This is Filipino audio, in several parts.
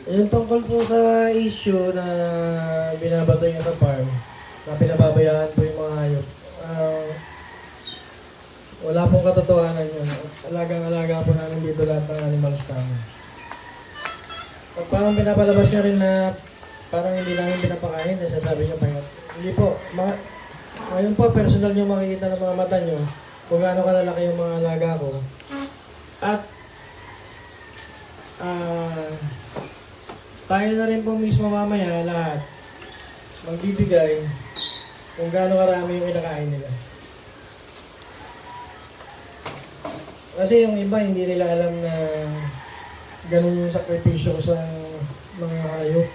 Yung tungkol po sa issue na binabato niya sa farm, na pinababayaan po yung mga hayop. Wala pong katotohanan yun. Alagang-alaga po namin dito lahat ng animals namin. Pag parang pinapalabas niya rin na parang hindi namin pinapakain, nasasabi niya payat. Hindi po. Ngayon po, personal niyo makikita ng mga mata niyo kung gaano kalalaki yung mga alaga ko. At tayo na rin po mismo mamaya lahat magbibigay kung gaano karami yung inakain nila. Kasi yung iba hindi nila alam na ganun yung sakripisyo sa mga hayop.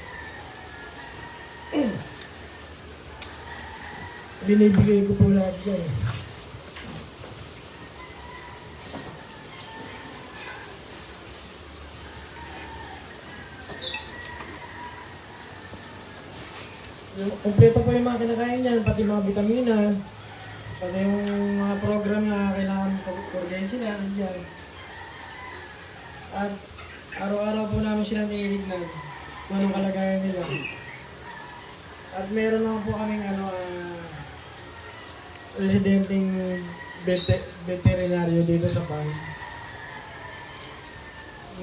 Binibigay ko po lahat yan. Kompleto po yung mga kinakain niyan, pati mga vitamina, pati yung mga program na kailangan kurgen sila, nandiyan. At araw-araw po namin silang tinitignan kung anong kalagayan nila. At meron naman po kaming residenteng veterinaryo dito sa farm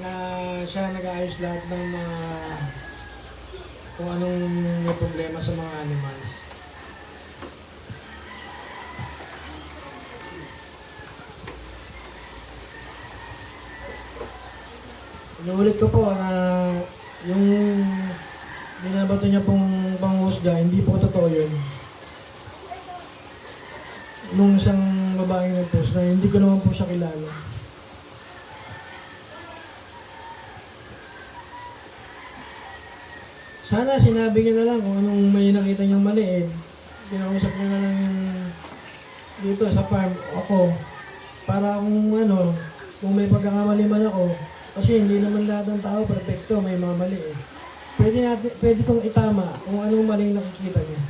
na siya nag-aayos lahat ng mga kung anong may problema sa mga animals. Inuulit ko po na yung binabato niya pong panghusga, hindi po totoo yun. Nung isang babaeng nag-post na hindi ko naman po siya kilala. Sana sinabi niya na lang kung anong may nakita niyang mali eh. Kinausap niya na lang yung dito sa farm ako. Para kung may pagkakamali man ako, kasi hindi naman lahat ng tao perfecto, may mga mali eh. Pwede kong itama kung anong mali nakikita niya.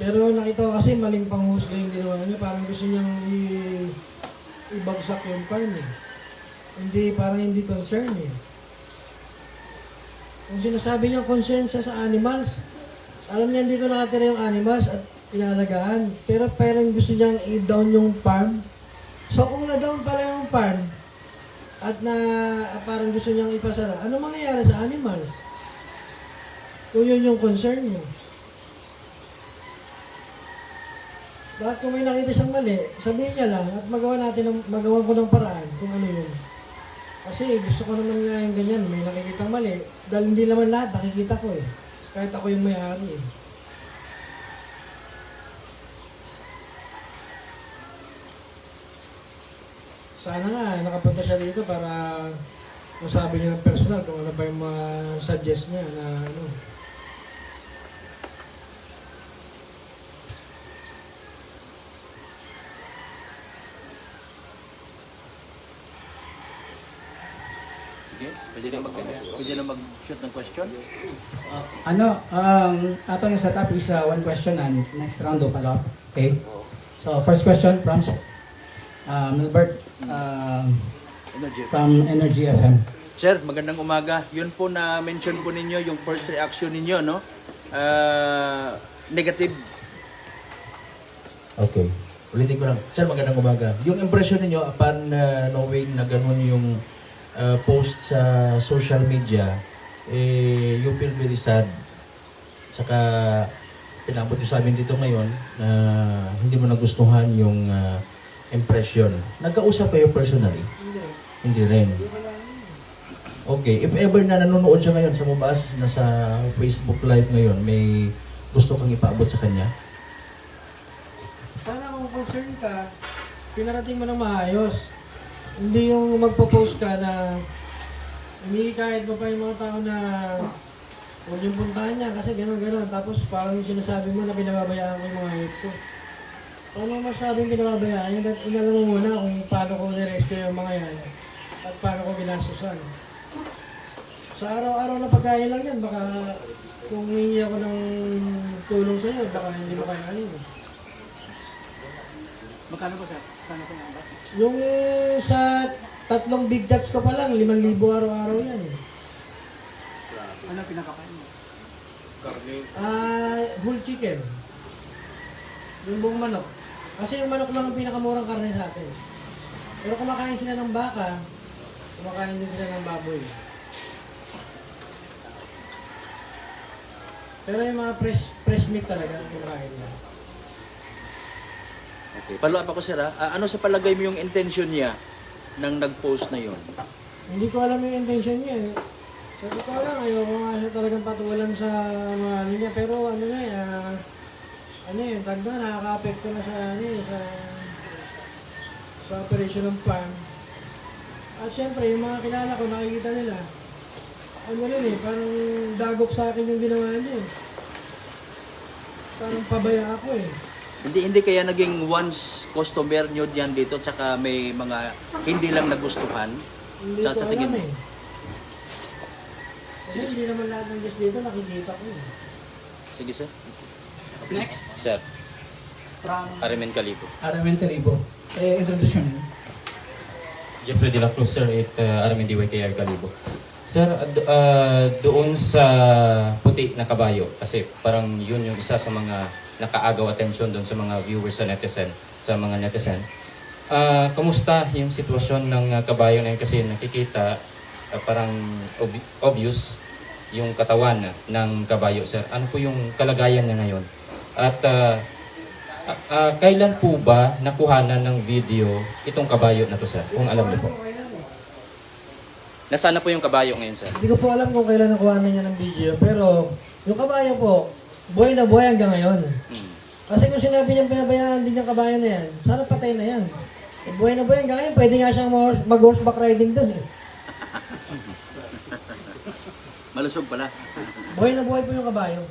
Pero nakita ko kasi maling panghusga yung ginawa niya. Parang gusto niyang ibagsak yung farm eh. Parang hindi concern eh. Kung sinasabi niya concern siya sa animals, alam niya dito nakatira yung animals at inalagaan. Pero parang gusto niyang i-down yung farm. So kung na-down pala yung farm, at parang gusto niyang ipasara, ano mangyayari sa animals? Kung yun yung concern niya. Bakit kung may nakita siyang mali, sabihin niya lang at magawa ko ng paraan kung ano yun. Kasi gusto ko naman nga yung ganyan, may nakikita mali. Dahil hindi naman lahat nakikita ko eh. Kahit ako yung may-ari eh. Sana nga, nakapunta siya dito para masabi niya ng personal kung ano ba yung mga suggest niya na ano. Pwede na mag-shoot ng question? Ato yung setup is one question and next round of follow-up. Okay? So, first question from Milbert from Energy FM. Sir, magandang umaga. Yun po na-mention po ninyo, yung first reaction ninyo, no? Negative. Okay. Ulitin ko lang. Sir, magandang umaga. Yung impression ninyo upon knowing na ganun yung post sa social media, you feel very sad. Saka pinabot nyo sa amin dito ngayon na hindi mo nagustuhan yung impression. Nagkausap kayo personally? Hindi rin. Okay. If ever na nanonood siya ngayon sa Mubas, nasa Facebook Live ngayon, may gusto kang ipaabot sa kanya? Sana kung concern ka, pinarating mo ng maayos. Hindi yung magpo-post ka na hindi kahit pa yung mga tao na huwag yung puntahan niya kasi gano'n. Tapos parang yung sinasabi mo na pinababayaan ko yung mga hayop ko. Ano masabing pinababayaan niya? Inalam mo muna kung paano ko nirescue yung mga yan at paano ko ginasusan. Sa araw-araw na pagkain lang yan, baka kung hihingi ako ng tulong sa'yo, baka hindi mo kayanin. Magkano po, sir? Magkano po yung Yung sa tatlong big cuts ko pa lang, 5,000 araw-araw yan eh. Ano pinakakain mo? Whole chicken. Yung buong manok. Kasi yung manok lang ang pinakamurang karne sa atin. Pero kumakain sila ng baka, kumakain din sila ng baboy. Pero yung mga fresh meat talaga, kumakain nila. Okay. Follow up ako sir ha. Ano sa palagay mo yung intention niya nang nag-post na yon? Hindi ko alam yung intention niya eh. Sabi ko lang, ayoko nga siya talagang patulan sa mga ano niya. Pero ano na tagda, nakaka-apekto na sa sa operation ng farm. At syempre, yung mga kilala ko, nakikita nila. Ano rin eh, parang dagok sa akin yung ginawa niya eh. Parang pabaya ako eh. Hindi kaya naging once customer nyo diyan dito tsaka may mga hindi lang nagustuhan? Hindi Sa ko tingin alam mo? eh. Kasi hindi naman lahat ng Diyos dito nakikita ko eh. Sige sir. Next, Sir, from Arimen Calibo. Aramen Talibo. Introduce yun. Jeffrey de la Cruz, sir, at Arimen DYKR Calibo. Sir, doon sa puti na kabayo, kasi parang yun yung isa sa mga nakaagaw atensyon doon sa mga viewers sa netizen, kamusta yung sitwasyon ng kabayo na yun? Kasi nakikita parang obvious yung katawan ng kabayo, sir. Ano po yung kalagayan niya ngayon? At kailan po ba nakuhanan ng video itong kabayo na to, sir? Kung alam niyo po. Nasaan na po yung kabayo ngayon, sir? Hindi ko po alam kung kailan nakuha na niya ng video, pero yung kabayo po, buhay na buhay hanggang ngayon. Kasi kung sinabi niyang pinabayaan din yung kabayo na yan, sana patay na yan. Eh, buhay na buhay hanggang ngayon, pwede nga siyang mag-horseback riding dun eh. Malusog pala. Buhay na buhay po yung kabayo.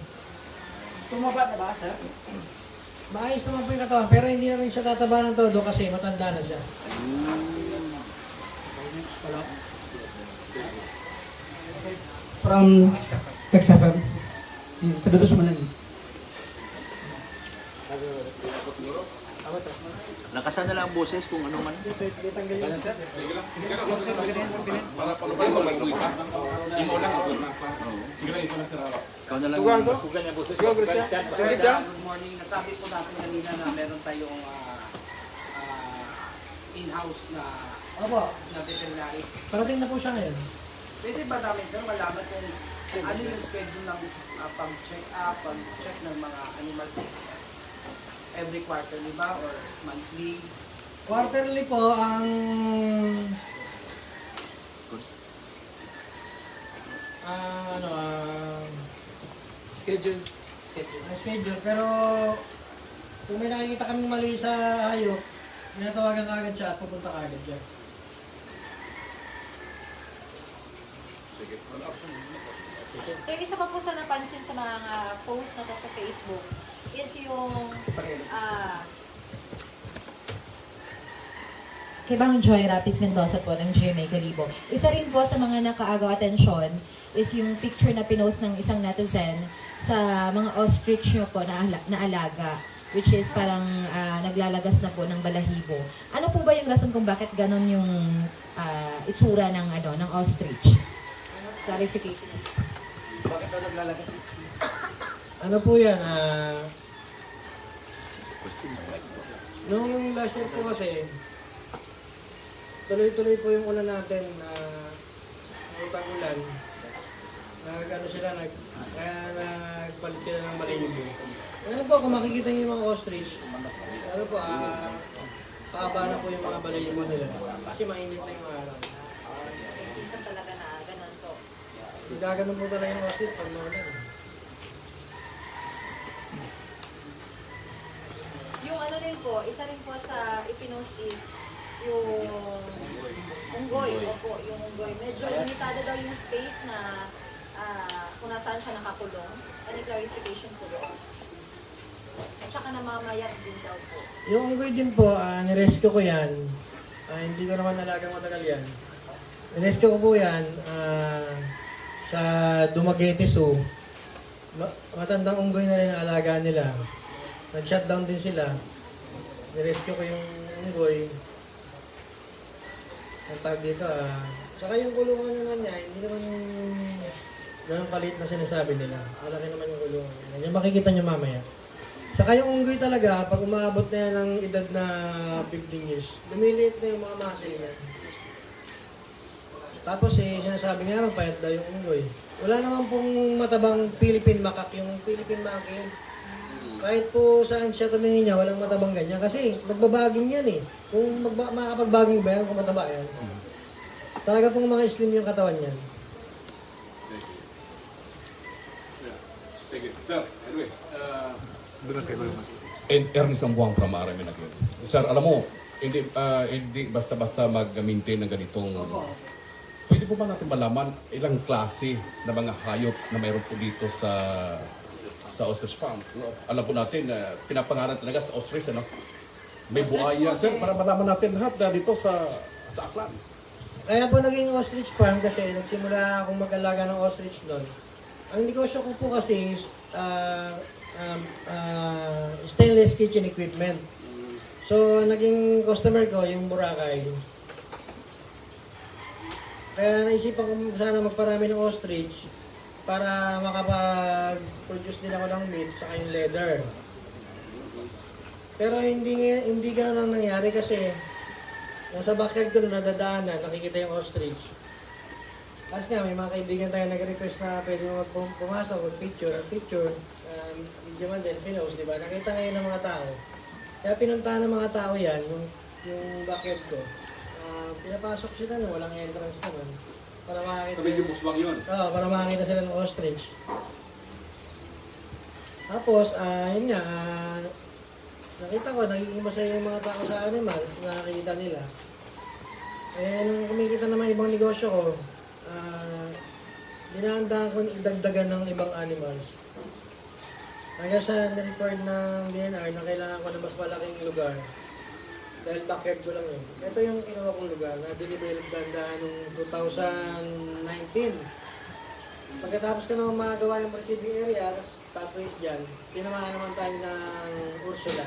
Tumaba na ba, sir? Maayos naman po yung katawan, pero hindi na rin siya tataba ng todo kasi matanda na siya. From XFM. Introduce mo lang. Lakasan na lang ang boses kung ano man. Ikaw na lang. Good morning. Nasabi po natin kanina na meron tayong in-house na Opo, veterinary. parating na po siya ngayon. Pwede ba namin sir malaman kung ano yung schedule ng pag-check up, pag-check ng mga animals every quarterly ba or monthly? Quarterly po ang Schedule. ang schedule. Pero kung may nakikita kami mali sa hayop, tinatawagan ka agad siya at pupunta ka agad siya. So, yung isa pa po sa napansin sa mga post na to sa Facebook is yung kay Bang Joy Rapis Mendoza po ng GMA Calibo. Isa rin po sa mga nakaagaw atensyon is yung picture na pinost ng isang netizen sa mga ostrich nyo po na alaga, which is parang naglalagas na po ng balahibo. Ano po ba yung rason kung bakit ganon yung itsura ng ng ostrich? Clarification. Bakit ba naglalagas? Ano po yan? Nung last year po kasi, tuloy-tuloy po yung ulan natin na ulan. Nagpalit sila ng balahibo. Ano po, kung makikita niyo yung mga ostrich, ano po, paaba na po yung mga balahibo nila. Kasi mainit na yung araw. May season talaga na ganon po. Gaganon po talaga yung ostrich pag naulan. Yung ano rin po, isa rin po sa ipinost is yung unggoy. Opo, yung unggoy. Medyo limitado daw yung space na kung nasaan siya nakakulong. Any clarification po doon? At saka namamayat din daw po. Yung unggoy din po, nirescue ko yan. Hindi ko naman alagang matagal yan. Nirescue ko po yan sa Dumaguete Zoo. Matandang unggoy na rin ang alaga nila. Nag-shutdown din sila. nirescue ko yung unggoy. Ang tag dito saka yung kulungan naman niya, hindi naman ganun kalit na sinasabi nila. Malaki naman yung kulungan niya. Yan makikita niyo mamaya. Saka yung unggoy talaga, pag umabot na yan ng edad na 15 years, lumiliit na yung mga muscle niya. Tapos sinasabi nga payat daw yung unggoy. Wala naman pong matabang Philippine macaque, yung Philippine macaque. Kahit po saan siya tumingin niya, walang matabang ganyan. Kasi nagbabaging yan eh. Kung makapagbaging ba yan, kung mataba yan. Talaga pong mga slim yung katawan niyan. Sige. Sir, anyway, Ernest Ambuang from Aramin again. Sir, alam mo, hindi basta-basta mag-maintain ng ganitong... Pwede po ba natin malaman ilang klase na mga hayop na mayroon po dito sa ostrich farm? Alam po natin na pinapangalan talaga sa ostrich, ano? May buhaya, sir, para malaman natin lahat na dito sa Aklan. Kaya po naging ostrich farm kasi nagsimula akong mag-alaga ng ostrich doon. Ang negosyo ko po kasi is stainless kitchen equipment. So, naging customer ko yung Boracay. Kaya naisipan ko sana magparami ng ostrich para makapag-produce din ako ng meat saka yung leather. Pero hindi ganun ang nangyari kasi nasa backyard ko na nadadaanan, nakikita yung ostrich. Tapos nga, may mga kaibigan tayo nag-request na pwede mo pumasok, mag-picture, video man din, pinost, di ba? Nakita ngayon ng mga tao. Kaya pinuntahan ng mga tao yan, yung backyard ko. Pinapasok sila, no? Walang entrance naman. Para makakita. sa medyo buswang yun. Oo, para makakita sila ng ostrich. Tapos, yun nga, nakita ko, nagiging masaya yung mga tao sa animals, nakakita nila. Eh, nung kumikita naman ibang negosyo ko, dinahandaan ko idagdagan ng ibang animals. Hanggang sa na-record ng DNR na kailangan ko ng mas malaking lugar. Dahil backyard ko lang yun. Ito yung kinuha kong lugar na dinidevelop dahan noong 2019. Pagkatapos ko naman magawa yung receiving area, tapos dyan, tinamaan naman tayo ng Ursula.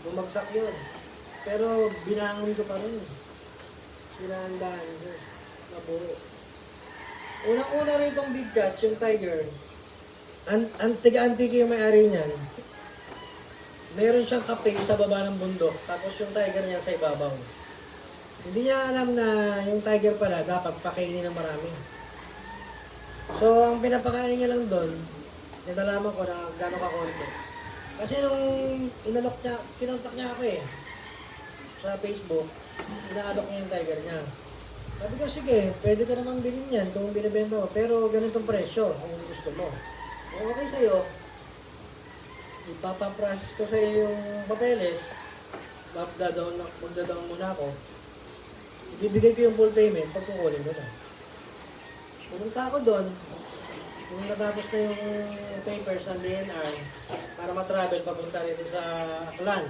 Bumagsak yun. Pero binangon ko pa rin. Pinahandaan ko. Mabuo. Unang-una rin itong big cats, yung tiger. Antiga-antique yung may-ari niyan. Meron siyang kape sa baba ng bundok, tapos yung tiger niya sa ibabaw. Hindi niya alam na yung tiger pala dapat pakainin ng marami. So, ang pinapakain niya lang doon, nalalaman ko na gano'ng kakonti. Kasi nung inalok niya, pinuntak niya ako sa Facebook, inaalok niya yung tiger niya. Sabi ko, sige, pwede ka namang bilhin yan kung binibenta mo, pero ganitong presyo kung gusto mo. Kung okay sa'yo, ipapaprocess ko sa'yo yung papeles, magdadaon muna ako, ibibigay ko yung full payment pag kukunin mo na. Pumunta ako doon, kung natapos na yung papers ng DNR para matravel papunta rito sa Aklan.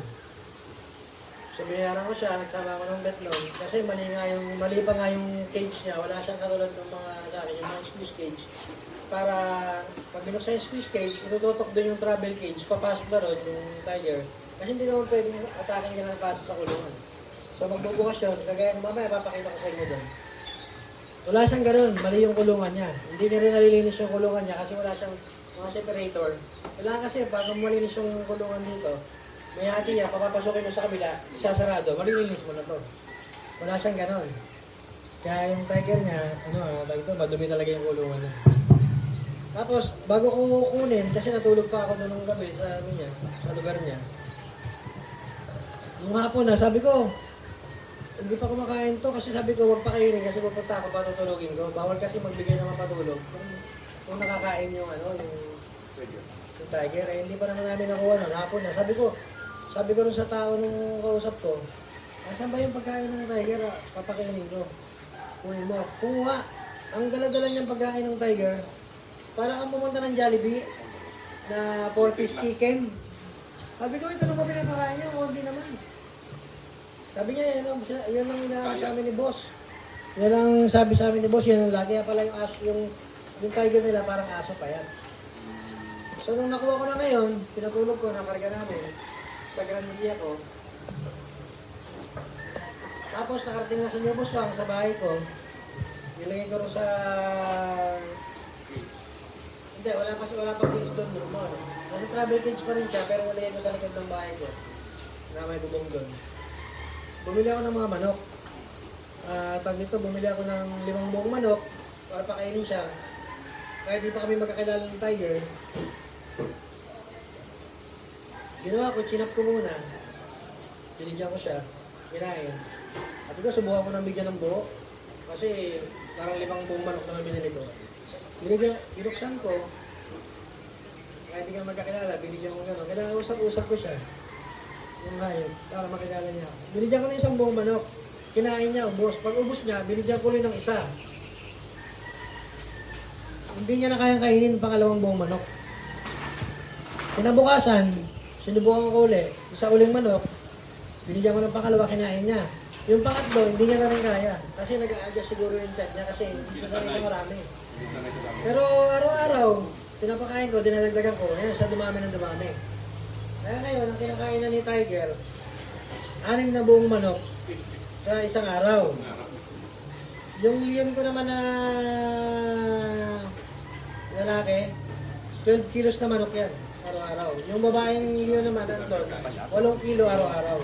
So binayaran ko siya, nagsama ko ng Betlon kasi mali pa nga yung cage niya, wala siyang katulad ng mga sa akin, yung mga squeeze cage. Para pag binuksan yung squeeze cage, itututok doon yung travel cage, papasok na ron yung tiger. Kasi hindi naman pwedeng atakin ka ng pasok sa kulungan. So magbubukas yun, kagaya ng mamaya, papakita ko sa inyo doon. Wala siyang ganun, mali yung kulungan niya. Hindi niya rin nalilinis yung kulungan niya kasi wala siyang mga separator. Kailangan kasi, bago malinis yung kulungan dito, may hati niya, papapasukin mo sa kabila, isasarado, malilinis mo na to. Wala siyang ganun. Kaya yung tiger niya, madumi talaga yung kulungan niya. Tapos, bago ko kunin, kasi natulog pa ako noong gabi sa lugar niya. Nung hapon na, sabi ko, hindi pa kumakain to kasi sabi ko, huwag pa kainin kasi pupunta ako, patutulogin ko. Bawal kasi magbigay ng mapatulog. Kung nakakain yung yung tiger, hindi pa naman namin nakuha nun. Hapon na, sabi ko rin sa tao nung kausap ko, saan ba yung pagkain ng tiger? Papakainin ko. Kunin mo. Kumuha. Ang dala-dala niyang pagkain ng tiger, para kang pumunta ng Jollibee na 4-piece chicken. Sabi ko, ito na ba pinapakain niyo? Hindi naman. Sabi niya, yan lang inaano sa amin ni boss. Yan lang sabi sa amin ni boss, yan lang lagi. Kaya pala yung aso, yung tiger nila parang aso pa yan. So nung nakuha ko na ngayon, pinatulog ko, nakarga namin sa Grand Via ko. Tapos nakarating na sa New Buswang sa bahay ko. Nilagay ko rin sa... Hindi, wala pa cage doon. Nasa travel cage pa rin siya, pero nilagay ko sa likod ng bahay ko. Na may bubong doon. Bumili ako ng mga manok. Tag dito, bumili ako ng 5 buong manok para pakainin siya. Kaya di pa kami magkakilala ng tiger. Ginawa ko, chinap ko muna. Binigyan ko siya. Kinain. At ito, subukan ko ng bigyan ng buo. Kasi parang 5 buong manok na binili ko. Binuksan ko. Kahit di ka magkakilala, binigyan ko gano'n. Kailangan usap-usap ko siya. Yung hayop, para makilala niya ako. Binigyan ko ng 1 buong manok. Kinain niya, ubos. Pag ubos niya, binigyan ko rin ng isa. Hindi niya na kayang kainin ng 2 buong manok. Kinabukasan, sinubukan ko ulit. Isa uling manok, binigyan ko ng 2, kinain niya. Yung 3, hindi niya na rin kaya. Kasi nag-a-adjust siguro yung chat niya kasi hindi siya sanay sa marami. Pero araw-araw, pinapakain ko, dinadagdagan ko. Ayan, siya dumami ng dumami. Kaya ngayon, ang kinakain na ni Tiger, 6 na buong manok sa isang araw. Yung leon ko naman na lalaki, 12 kilos na manok yan, araw-araw. Yung babaeng leon naman, Anton, 8 kilo araw-araw.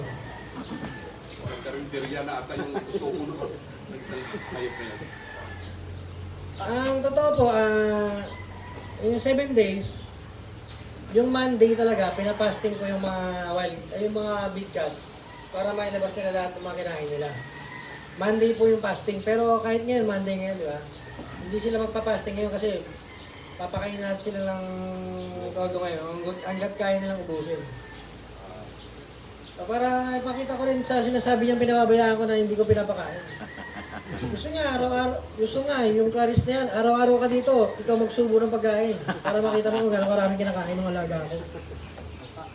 Karinderya na ata yung gusto ko noon. Isang hayop na yan. Ang totoo po, yung 7 days, yung Monday talaga, pinapasting ko yung mga yung mga big cats para mailabas nila lahat ng mga kinain nila. Monday po yung fasting, pero kahit ngayon, Monday ngayon, di ba? Hindi sila magpapasting ngayon kasi papakain natin sila ng todo ngayon, hanggat kaya nilang ubusin. So, para ipakita ko rin sa sinasabi niyang pinababayaan ko na hindi ko pinapakain. Gusto nga, gusto nga, yung karis na yan, araw-araw ka dito, ikaw magsubo ng pagkain para makita mo kung gano'ng karami kinakain ng alaga ko.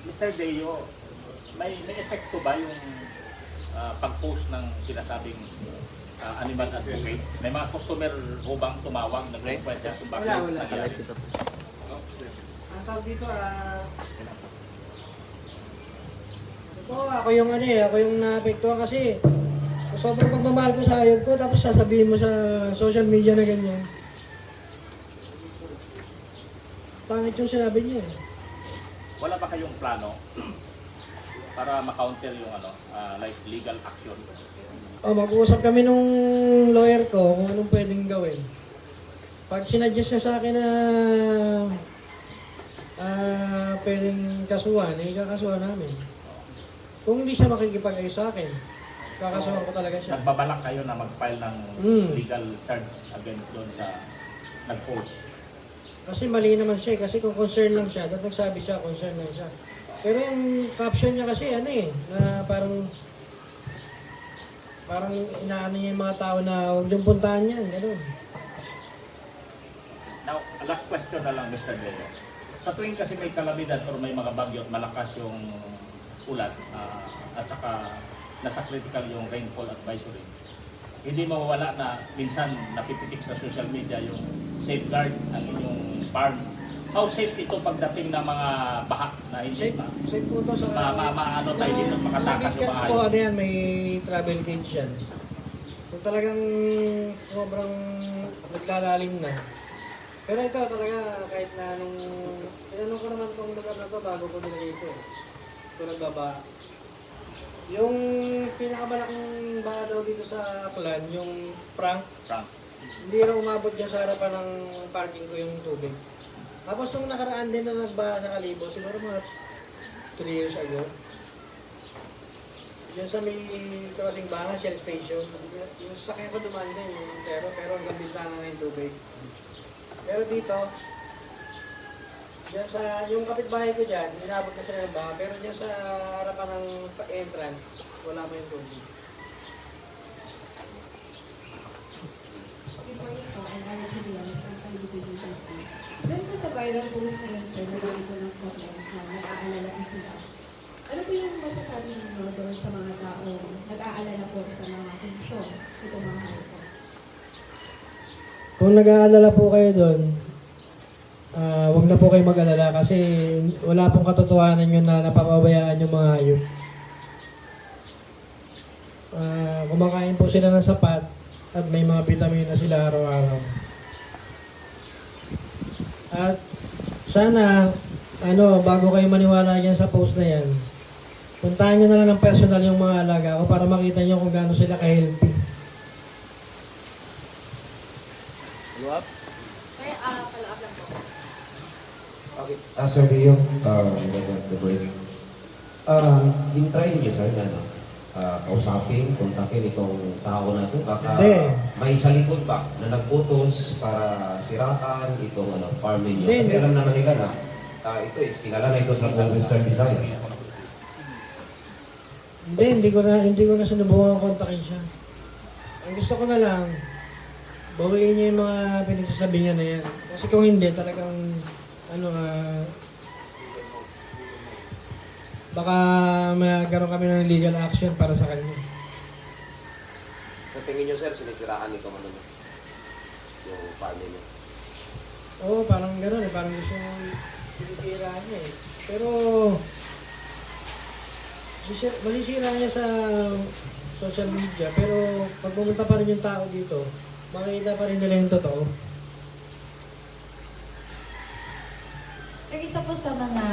Mr. Deo, may epekto ba yung pag-post ng sinasabing animal advocate? May mga customer ho bang tumawag, nag-request kung bakit nangyari? Ang tawag dito, ako yung ako yung naapektuhan kasi sobrang pagmamahal ko sa hayop ko tapos sasabihin mo sa social media na ganyan. Pangit yung sinabi niya eh. Wala ba kayong plano para ma-counter yung like legal action? Mag-uusap kami nung lawyer ko kung anong pwedeng gawin. Pag sinadjust niya sa akin na pwedeng kasuhan, ikakasuhan namin. Kung hindi siya makikipag-ayos sa akin, kakasuhan ko talaga siya. Nagbabalak kayo na mag-file ng legal charge against doon sa nag-post? Kasi mali naman siya kasi kung concern lang siya, dapat nagsabi siya, concern lang siya. Pero yung caption niya kasi na parang inaano niya yung mga tao na huwag niyong puntahan yan, gano'n. Now, last question na lang, Mr. Deo. Sa tuwing kasi may kalamidad or may mga bagyo at malakas yung ulan at saka nasa critical yung rainfall advisory, hindi mawawala na minsan napipitik sa social media yung safeguard ang inyong farm. How safe ito pagdating ng mga baha na hindi Safe po ito sa... ano tayo dito makatakas yung mga po, may travel cage yan. Kung talagang sobrang naglalalim na. Pero ito talaga kahit na nung... Tinanong ko naman itong lugar na ito bago ko nilagay ito. Ito nagbaba. Yung pinakamalaking baha daw dito sa Aklan, yung Frank, hindi raw umabot dyan sa harapan ng parking ko yung tubig. Tapos nung nakaraan din na nagbaha sa Kalibo, siguro mga 3 years ago, dyan sa may crossing Banga, Shell Station, yung sasakyan ko dumaan din, yung pero hanggang bintana na yung tubig. Pero dito, dyan sa, yung kapitbahay ko dyan, inabot na sila ng baha, pero dyan sa harapan ng entrance, wala mo yung tubig. Good morning po, I'm Ana Julianes from Kalibig University. Doon po sa viral post na yun, sir, nabali ko ng comment na nag-aalala po sila. Ano po yung masasabi ninyo doon sa mga tao nag-aalala po sa mga kondisyon itong mga hayop po? Kung nag-aalala po kayo doon, huwag na po kayo mag-alala kasi wala pong katotohanan yun na napapabayaan yung mga hayop. kumakain po sila ng sapat at may mga vitamina sila araw-araw. At sana, bago kayo maniwala dyan sa post na yan, puntahan nyo na lang ng personal yung mga alaga ko para makita nyo kung gaano sila ka-healthy. Follow up? Sir, follow up lang po. Okay. Sir Leo, the break. Yung try niyo, sir, na kausapin, kontakin itong tao na ito. Baka Hindi. may sa likod ba na nagputos para sirakan itong farm ninyo. Hindi, Kasi hindi. alam naman nila na ito is kilala na ito sa buong Western Visayas. Hindi ko na sinubukan kontakin siya. Ang gusto ko na lang, bawiin niya yung mga pinagsasabi niya na yan. Kasi kung hindi, talagang, baka magkaroon kami ng legal action para sa kanya. Sa tingin niyo, sir, sinisiraan itong yung farm ninyo. Oo, parang gano'n parang gusto niyang sinisira niya eh. Pero, malisira niya sa social media, pero pag pumunta pa rin yung tao dito, makikita pa rin nila yung totoo. Sir, isa po sa mga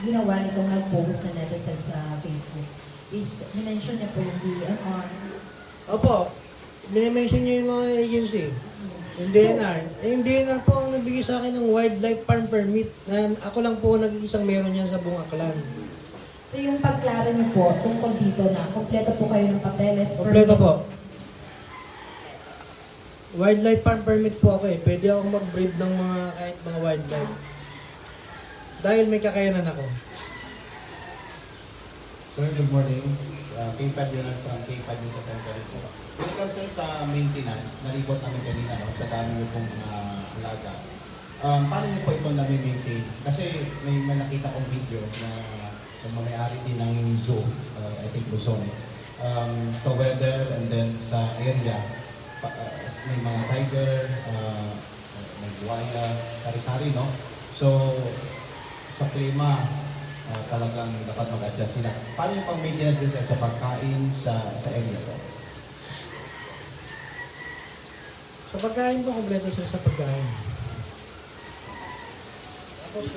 ginawa nitong nag-post na netizen sa Facebook is, minention niya po yung DNR. Opo, minimension niya yung mga agency. Yung DNR. Yung DNR po ang nagbigay sa akin ng wildlife farm permit na ako lang po nag-iisang meron yan sa buong Aklan. So yung pagklaro niyo po tungkol dito na kompleto po kayo ng papeles. Kompleto po. Wildlife farm permit po ako eh. Pwede ako mag-breed ng kahit mga wildlife. Dahil may kakayanan ako. Sir, good morning. K5 yun from K5 yun sa temporary po. When it comes sir, sa maintenance, nalibot namin kanina sa dami niyo pong alaga. Paano niyo po ito nami-maintain? Kasi may nakita kong video na may-ari din ng zoo, I think Luzon. Sa weather and then sa area, may mga tiger, may buwaya, sari-sari, no? So, sa klima, talagang dapat mag-adjust sila. Paano yung pang-maintenance din sa pagkain sa area ko? Sa pagkain po, kompleto sila sa pagkain. Tapos,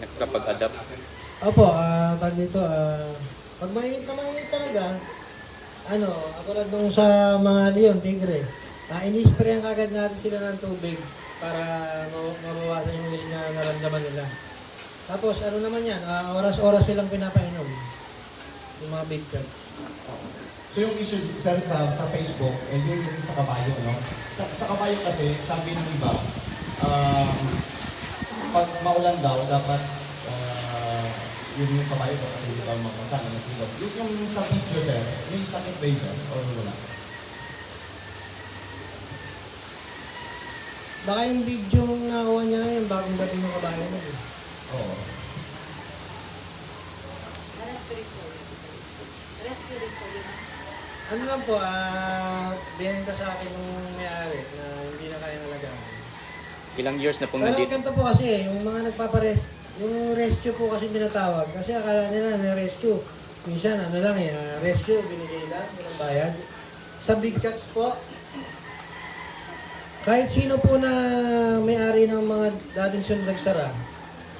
Nakapag-adapt. opo, tag dito, pag mainit talaga, katulad nung sa mga leon, tigre, ini-sprayan kagad natin sila ng tubig para mabawasan yung heat na naramdaman nila. Tapos, naman yan, oras-oras silang pinapainom, yung mga big cats. So yung issue sir sa Facebook, yun yung sa kabayo, no? Sa kabayo kasi, sabi ng iba, pag maulan daw, dapat yung kabayo daw kasi hindi daw mapasana ng silog. Yung sa video sir, may sakit ba yun sir? O wala? Baka yung video mong nakuha niya ngayon, bagong dating ng kabayo mo. Oo. Ano lang po, binenta sa akin yung may-ari na hindi na kaya alagaan. Ilang years na pong Pero nandito? ganito po kasi, yung mga yung rescue po kasi tinatawag. Kasi akala nila na rescue. Minsan, rescue, binigay lang, walang bayad. Sa big cats po, kahit sino po na may-ari ng mga dating sundagsara,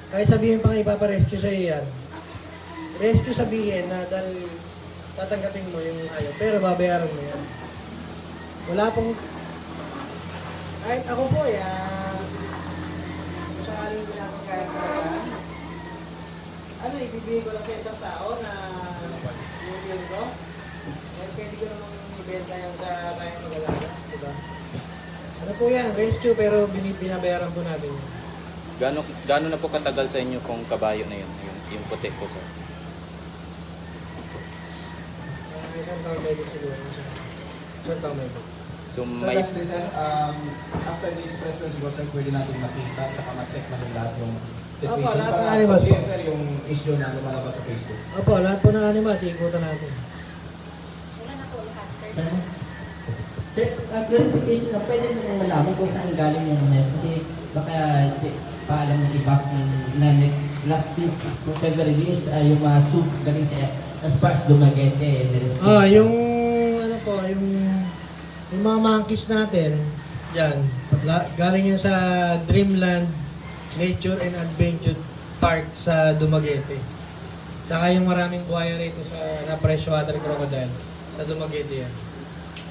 kahit sabihin pang ipaparescue sa iyo yan, rescue sabihin na dahil tatanggapin mo yung ayaw, pero babayaran mo yan. Wala pong, kahit ako po, kung sakaling ginagawa kaya ibibigay ko lang sa isang tao na yung ko, pwede ko namang ibenta yan sa kaya mag-alaga, diba? Ano po yan, rescue, pero binabayaran po natin. Gaano na po katagal sa inyo pong kabayo na yun, yung puti po sir? Isang taon may siguro. Isang taon may So So may... lastly sir, after this press conference siguro sir, pwede natin makita at saka ma-check na lahat yung situation. Opo, lahat ng para animals po. sir, yung issue na lumalabas sa Facebook. Opo, lahat po ng animals, ikutan natin. Wala na po lahat, sir. Sir, clarification na, pwede mo malaman kung saan galing yung net. Kasi baka paalam ng iba na last since February is yung mga soup galing sa Sparks Dumaguete. Yung ano po, yung mga monkeys natin, yan, galing yan sa Dreamland Nature and Adventure Park sa Dumaguete. Saka yung maraming buhaya rito na freshwater crocodile sa Dumaguete yan.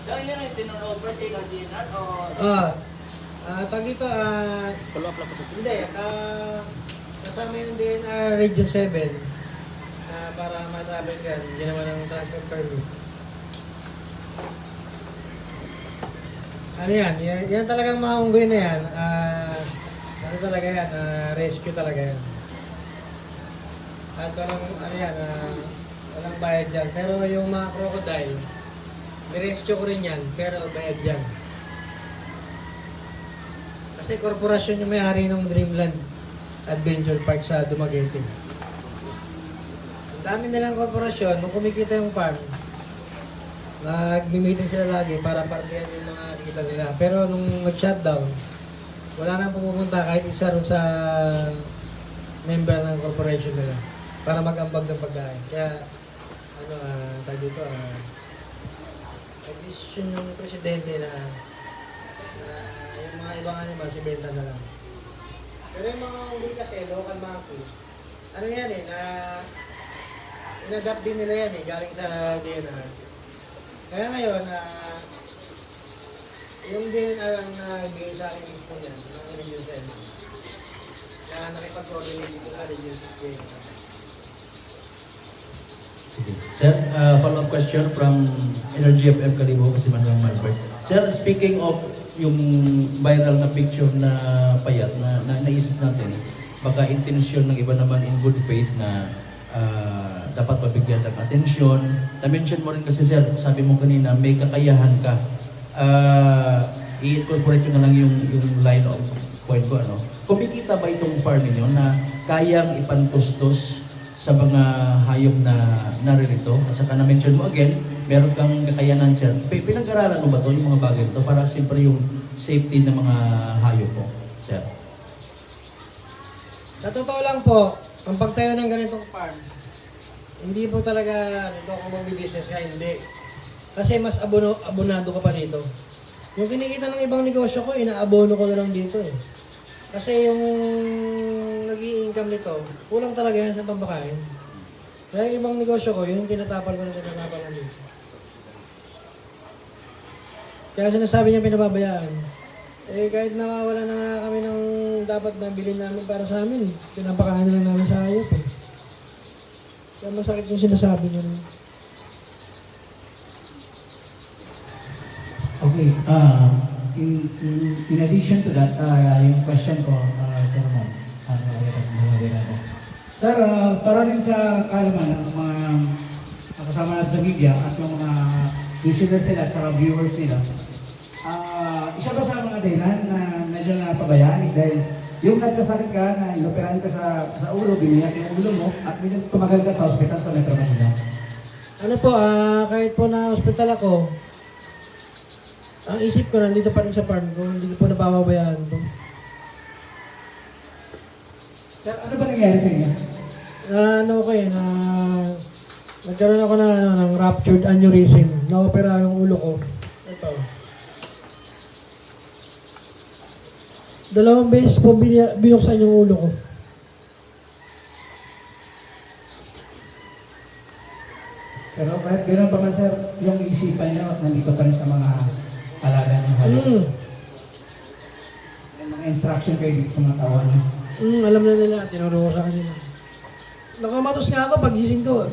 So, yun yung tinurnover sa yung DNR o... Tag dito, Follow up lang po. hindi, kasama yung DNR Region 7 para matravel ka, hindi naman ang transport permit. Ano yan? Yan talagang mga unggoy na yan. Ano talaga yan? Rescue talaga yan. At walang, ano yan, walang bayad dyan. Pero yung mga crocodile, nirescue ko rin yan, pero bayad dyan. Kasi korporasyon yung may-ari ng Dreamland Adventure Park sa Dumaguete. Ang dami nilang korporasyon, nung kumikita yung farm, nag-meeting sila lagi para partihan yung mga kita nila. Pero nung nag-shutdown, wala nang pumupunta kahit isa rin sa member ng corporation nila para mag-ambag ng pagkain. Kaya, tag dito, nag-decision yung presidente na yung mga ibang animal, ibenta na lang. Pero yung mga unggoy kasi, local monkey, ano yan in-adapt din nila yan galing sa DNR. Kaya ngayon, yung DNR ang nagbigay sa akin mismo yan, ng Region 7. Kaya nakipag-coordinate dito sa Region 6. Sir, follow-up question from Energy FM Kalibo kasi Manong Malbert. Sir, speaking of yung viral na picture na payat na naisip natin, baka intensyon ng iba naman in good faith na dapat mabigyan ng atensyon. Na-mention mo rin kasi sir, sabi mo kanina, may kakayahan ka. I-incorporate ko na lang yung line of point ko. Kumikita ba itong farm ninyo na kayang ipantustos sa mga hayop na naririto? At saka na-mention mo again, meron kang kakayanan sir. Pinag-aralan mo ba ito, yung mga bagay ito, para siyempre yung safety ng mga hayop po, sir? Sa totoo lang po, ang pagtayo ng ganitong farm, hindi po talaga dito ako mag-business ka, hindi. Kasi mas abonado ka pa dito. Yung kinikita ng ibang negosyo ko, inaabono ko na lang dito eh. Kasi yung nag-i-income nito, kulang talaga yan sa pambakain. Kaya yung ibang negosyo ko, yun yung tinatapal ko na tinatapal lang dito. Kaya sinasabi niya pinababayaan. Kahit nakawala na nga kami ng dapat na bilhin namin para sa amin, pinapakain na lang namin sa hayop eh. Kaya masakit yung sinasabi niya. Okay, in addition to that, yung question ko, Sir Mon, Sir, para rin sa kaalaman ng mga kasama natin sa media at yung mga listeners nila at saka viewers nila, isa ba sa mga dahilan na medyo napabayaan is dahil yung nagkasakit ka, na inoperahan ka sa ulo, biniyat yung ulo mo, at medyo tumagal ka sa hospital sa Metro Manila? Ano po, kahit po na hospital ako, ang isip ko nandito pa rin sa farm ko, hindi ko po napapabayaan po. Sir, ano ba nangyari sa inyo? Nagkaroon ako ng ruptured aneurysm. Na-opera yung ulo ko. Ito. 2 beses po binuksan yung ulo ko. Pero kahit gano'n pa man, sir, yung isipan nyo nandito pa rin sa mga alaga ng hayop. May mga instruction kayo dito sa mga tao nyo. Alam na nila, tinuro ko sa kanila. Nakamatos nga ako pag gising ko.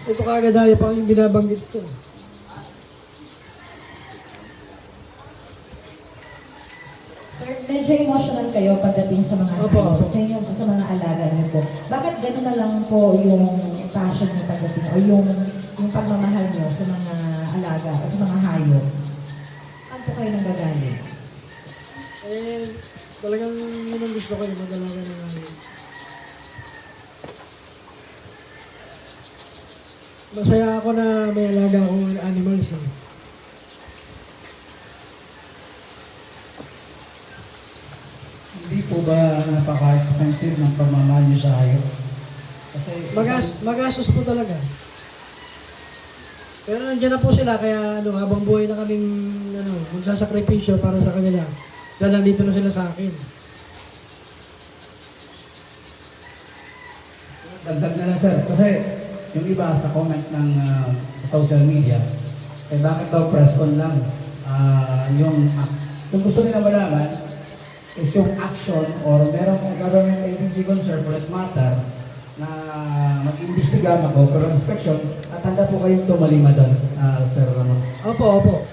Ito kagad hayop ang yung binabanggit ko. Sir, medyo emotional kayo pagdating sa mga hayop, sa mga alaga niyo po. Bakit gano'n na lang po yung passion niyo pagdating o yung pagmamahal niyo sa mga alaga, sa mga hayop? Saan po kayo nanggagaling? Talagang yun ang gusto ko yung mag-alaga ng hayop. Masaya ako na may alaga akong animals eh. Hindi po ba napaka-experience expensive ng pamamahal niyo sa hayop? Kasi Magastos po talaga. Pero nandiyan na po sila, kaya habang buhay na kaming magsasakripisyo para sa kanila. Dahil nandito na sila sa akin. dagdag na lang sir, kasi yung iba sa comments ng sa social media, bakit daw press on lang? Yung gusto nila malaman is yung action or merong government agency concern for that matter na mag-imbestiga, mag-offer of inspection at handa po kayong tumalima doon, Sir Ramon. Opo.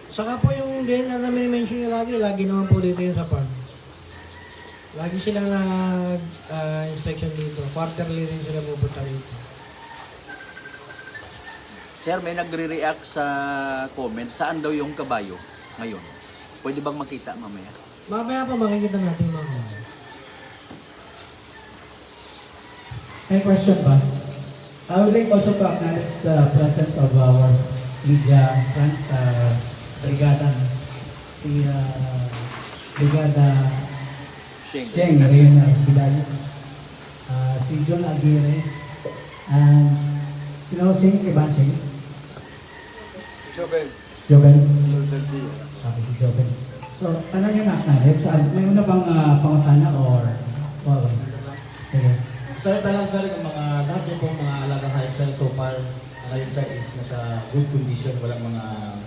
Saka po yung din na mention niya lagi naman po dito yun sa farm. Lagi silang inspection dito. Quarterly rin sila pupunta dito. Sir, may nagre-react sa comment. Saan daw yung kabayo ngayon? Pwede bang makita mamaya? Mamaya pa makikita natin mga. May question ba? I would like also to acknowledge the presence of our media friends sa brigada. Si Brigada Cheng Reyna Bidali, si John Aguirre, and sino si Ivan Cheng? Joven. Okay, si Joven. So, ano yung acknowledge? May una bang pangatana or okay? Sige. Sir, talang sir, yung lahat yung pong mga alagang hayop sir, so far, ngayon sir is nasa good condition, walang mga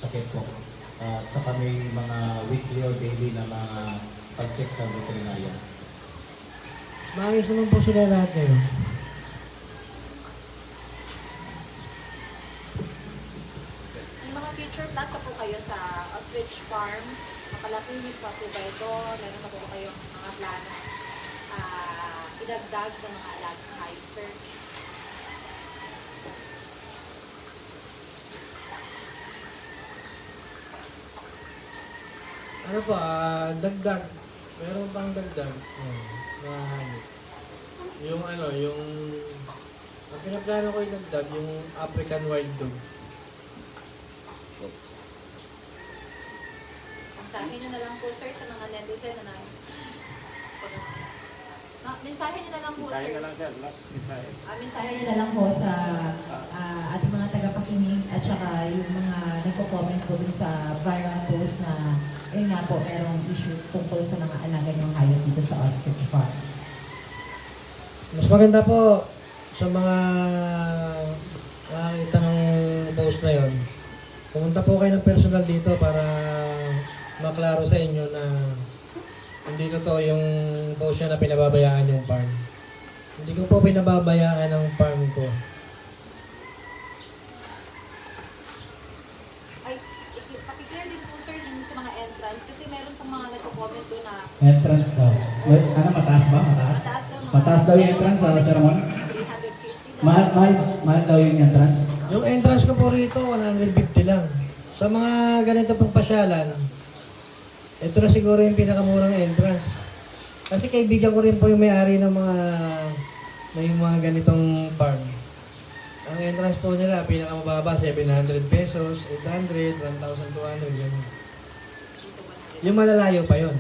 sakit po. At saka may mga weekly or daily na mga pag-check sa veterinarya. Maayos naman po sila lahat ngayon. May mga future plans pa po kayo sa ostrich farm? Makalapihin pa po ba ito? Meron pa po kayong mga plano? Idagdag ng mga alagang hayop, sir? Ano pa, dagdag. Meron pang dagdag. Yung ang pinaplano ko yung dagdag, yung African Wild Dog. Mensahe nyo na lang po, sir, sa mga netizen na mensahe nyo na lang po, sir. Mensahe nyo na lang po sa ating mga tagapakinig at saka yung mga nagko-comment po dun sa viral post na yun nga po, merong issue tungkol sa mga alaga niyong hayop dito sa ostrich farm. Mas maganda po sa mga nakakita ng post na yon. Pumunta po kayo ng personal dito para maklaro sa inyo na hindi totoo yung post niya na pinababayaan yung farm. Hindi ko po pinababayaan ang farm ko. Ay, pakiclear din po, sir, dun sa mga entrance kasi meron pong mga nagko-comment doon na Entrance daw. Mataas ba? Mataas? Mataas daw yung entrance, Sir Ramon? 350 Mahal daw yung entrance. Yung entrance ko po rito, 150 lang. Sa mga ganito pong pasyalan, ito na siguro yung pinakamurang entrance. Kasi kaibigan ko rin po yung may-ari ng may mga ganitong farm. Ang entrance po nila, pinakamababa, 700 pesos, 800, 1,200, gano'n. Yung malalayo pa yon.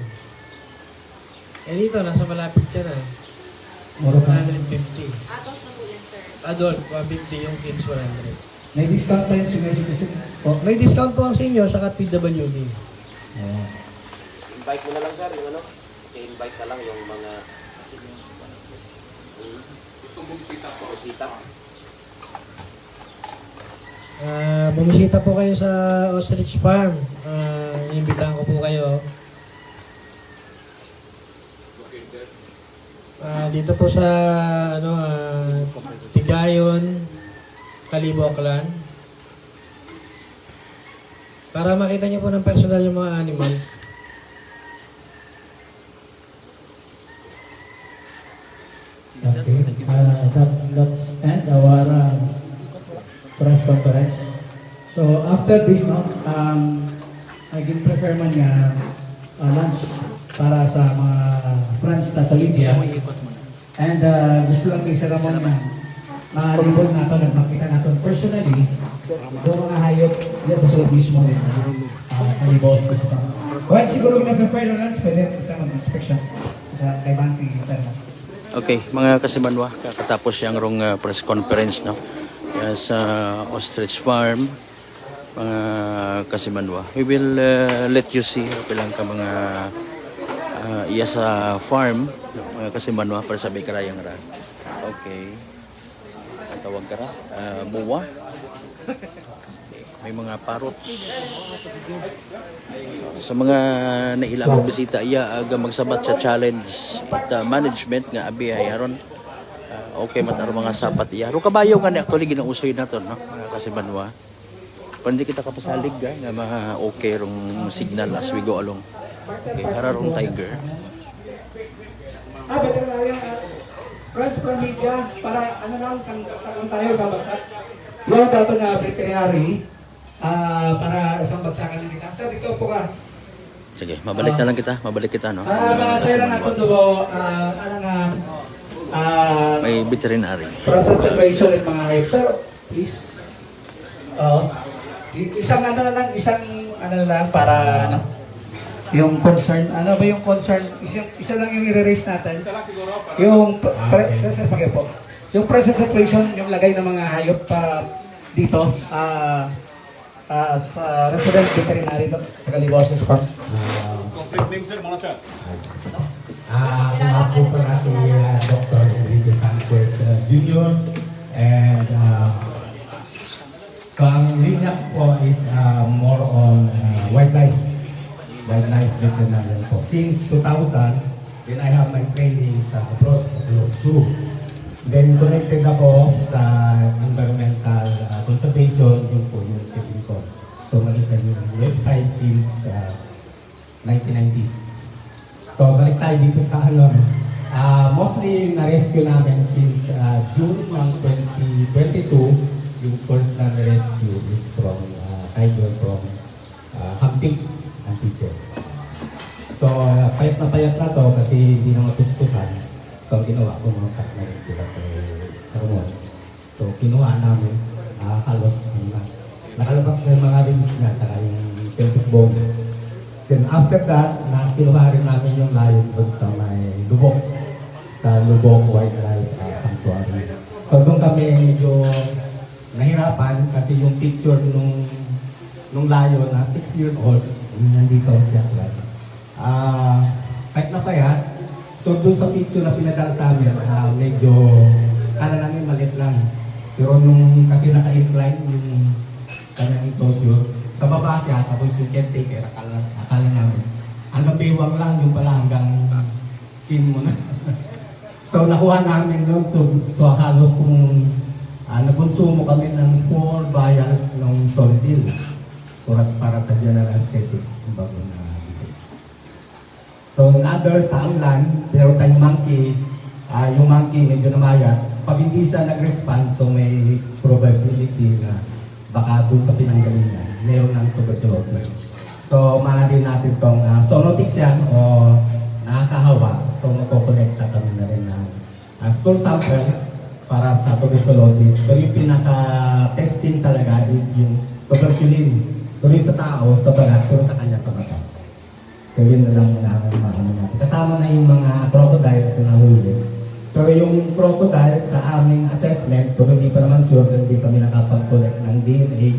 Eh dito, nasa malapit ka na. Muro ka. 150. adult na po yan, sir. Adult, 150 yung kids, 100. May discount pa yung senior citizen po. May discount po ang senior sa PWD. Invite mo na lang sir, yung i-invite na lang yung mga Gustong bumisita sa bisita. Bumisita po kayo sa Ostrich Farm. Iimbitahan ko po kayo. Dito po sa Tigayon, Kalibo, Aklan. Para makita niyo po ng personal yung mga animals. Okay. Let's end our press conference. So after this, naging prefer man nga lunch para sa mga friends na sa Lydia. And gusto lang kay Sir Ramon na malibot nato, nagmakita nato personally doon mga hayop yan sa sulod mismo din. Kalibos. Well, siguro na prepare ng lunch, pwede kita mag-inspection. sa kay Mansi sir. Okay, mga kasimanwa, kakatapos yung rong press conference, no? Sa Ostrich Farm, mga kasimanwa. We will let you see bilang ka mga iya sa farm, mga kasimanwa, para sa karayang ra. Okay. Ang tawag ka ra? Buwa. May mga parot. Sa mga nailang bisita, iya aga magsabat sa challenge at management nga abi ay aron okay mataro mga sapat iya. Ro kabayo nga ni actually ginausoy nato, no? Mga kasimanwa. Pwede kita kapasalig nga mga okay rong signal as we go along. Okay, hararong tiger. Veterinarian Friends for Media, para ano lang, sang tayo sa bagsak. Yung dato na veterinary, para isang bagsakan ng isa. Sir, dito po ka. Sige, mabalik na lang kita. Mabalik kita, no? Saya lang natin doon, may veterinary. Present situation ng mga hayop. Sir, please. Isang ano lang para ano, yung concern, ano ba yung concern? Isa lang yung i-raise natin. Yung yung present situation, yung lagay ng mga hayop dito sa resident veterinary sa Caliboses Park. Complete name, sir, mga chat. Ako pala si Dr. Enrique Sanchez Jr. And so ang linya po is more on wildlife veterinarian po. Since 2000, then I have my training sa abroad, sa Globe Zoo. Then connected ako sa environmental conservation, yun po yung tipping ko. So makita nyo yung website since 1990s. So balik tayo dito sa ano, mostly na-rescue namin since June ng 2022, yung first na rescue is from tiger from Hamtig, Antique. So payat na to kasi hindi na matuskusan. So ginawa ko mga partner sila kay Carmon. So kinuha namin halos nakalabas na yung mga rings na tsaka yung pelvic bone. Then after that, kinuha rin namin yung lion doon sa may Lubok, sa Lubok Wildlife Sanctuary. So doon kami medyo nahirapan kasi yung picture nung lion na 6-year-old, nandito siya. Kahit na payat, so doon sa picture na pinadala sa amin, medyo kala namin maliit lang. Pero nung kasi naka-incline yung kanyang intosyo, sa baba siya, tapos yung caretaker, akala namin. Hanggang bewang lang, yung pala hanggang chin mo na. So nakuha namin yun, so halos kung nabunsumo kami ng 4 vials ng Solidil para sa general aesthetic, yung bago na visit. So another sa Amlan, pero tayong monkey, yung monkey medyo namaya, pag hindi siya nag-respond, so may probability na baka doon sa pinanggalingan, meron ng tuberculosis. So, maaari natin itong zoonotics yan o nakakahawa. So, magkokolekta kami na rin ng stool sample para sa tuberculosis. Pero yung pinaka-testing talaga is yung tuberculin. Tuloy sa tao, sa balat, pero sa kanya sa mata. So, yun na lang muna ang maano natin. Kasama na yung mga crocodiles na nahuli. Pero yung crocodile sa aming assessment, kung hindi pa naman sure, hindi kami nakapag-collect ng DNA.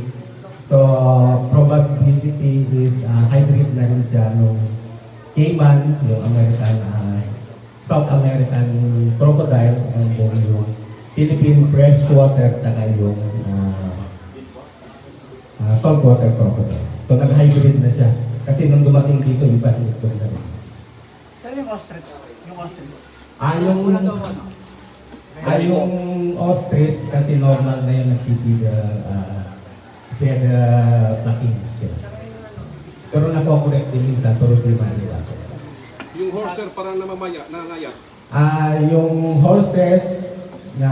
So, probability is hybrid na rin siya nung Cayman, yung American, South American crocodile, and then yung Philippine freshwater, tsaka yung saltwater crocodile. So, nag-hybrid na siya. Kasi nung dumating dito, iba ito na rin. Saan yung ostrich? Yung ostrich? Yung ostrich kasi normal na yung nagpipid plucking sila. Pero nakokorek din minsan, pero di manila. Yung horse, sir, parang nangangayat. Yung horses na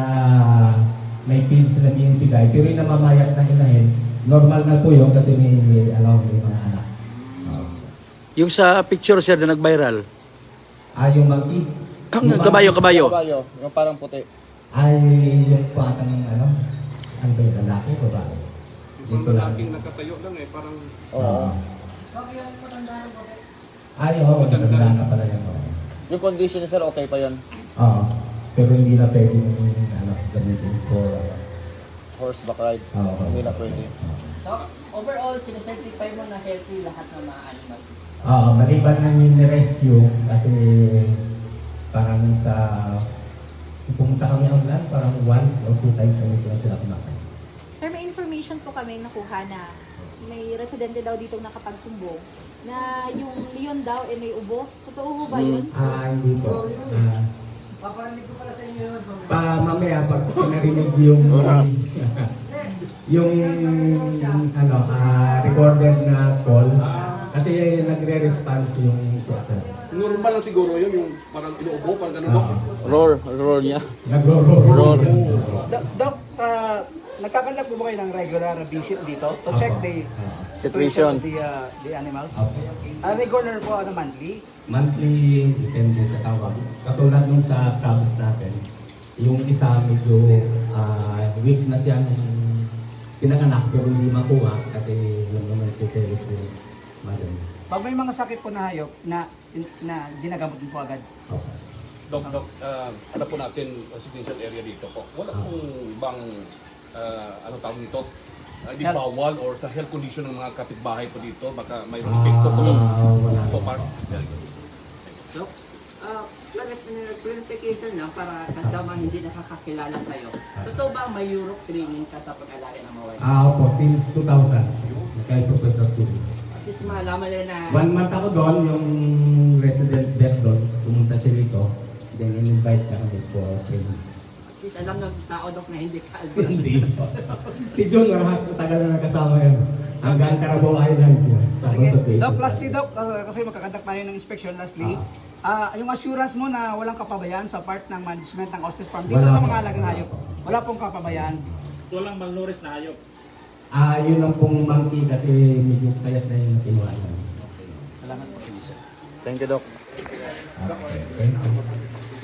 may pins na binibigay, pero yung namamayat na hinahin, normal na po yun kasi may mga anak. Yung sa picture, sir, na nag-viral. Yung monkey. Kabayo. Yung parang puti. Ay, yung patang ano ba yung lalaki o babae? Yung lalaking nakatayo lang parang... Ay, oo, matanda na pala yan. Yung condition niya, sir, okay pa yun? Pero hindi na pwedeng gamitin for Horseback ride? Hindi na pwede. So, overall, sinacertify mo na healthy lahat ng mga animal? Maliban na yung rescue kasi parang sa pumunta kami online, parang once or 2 times a week lang sila kumakain. Sir, may information po kami nakuha na may residente daw dito nakapagsumbong na yung leon daw may ubo. Totoo ho ba yun? Hindi po. Paparinig ko pala sa inyo yun. Mamaya pag pinarinig yung yung recorded na call kasi nagre-response yung sector. Normal lang siguro yun, yung parang inuubo, parang gano'n, Doc? Roar niya. Nagro-roar. Doc, nagkakandak po ba kayo ng regular visit dito to check the Situation. of the animals? Regular po, monthly? Monthly, depende sa tawag. Katulad nung sa cabs natin, yung isa medyo weak na siya nung pinanganak pero hindi makuha kasi yung naman nagsiselos yung madam. Pag may mga sakit po na hayop na ginagamot din po agad. Doc, ano po natin, residential area dito po. Wala pong bang, ano tawag nito? Hindi bawal or sa health condition ng mga kapitbahay po dito, baka may epekto po so far. So, clarification lang para kasama hindi nakakakilala tayo. Totoo ba may Europe training ka sa pag-alaya ng mga wildlife? Opo, since 2000, kay Professor Tuloy. At least malaman nila na... 1 month ako doon, yung resident vet doon, pumunta siya rito, then in-invite ka kami for training. At least alam ng tao, Doc, na hindi ka Hindi. Si John, matagal na nakasama yan. Hanggang Carabao Island yun. Sige, Doc, lastly Doc, kasi magkakandak tayo ng inspection lastly. Yung assurance mo na walang kapabayaan sa part ng management ng ostrich farm dito sa mga alagang hayop. Wala pong kapabayaan. Walang malnourished na hayop. Yun lang pong monkey kasi medyo kayat na yung kinuha namin. Salamat po. Thank you, Doc. Thank you.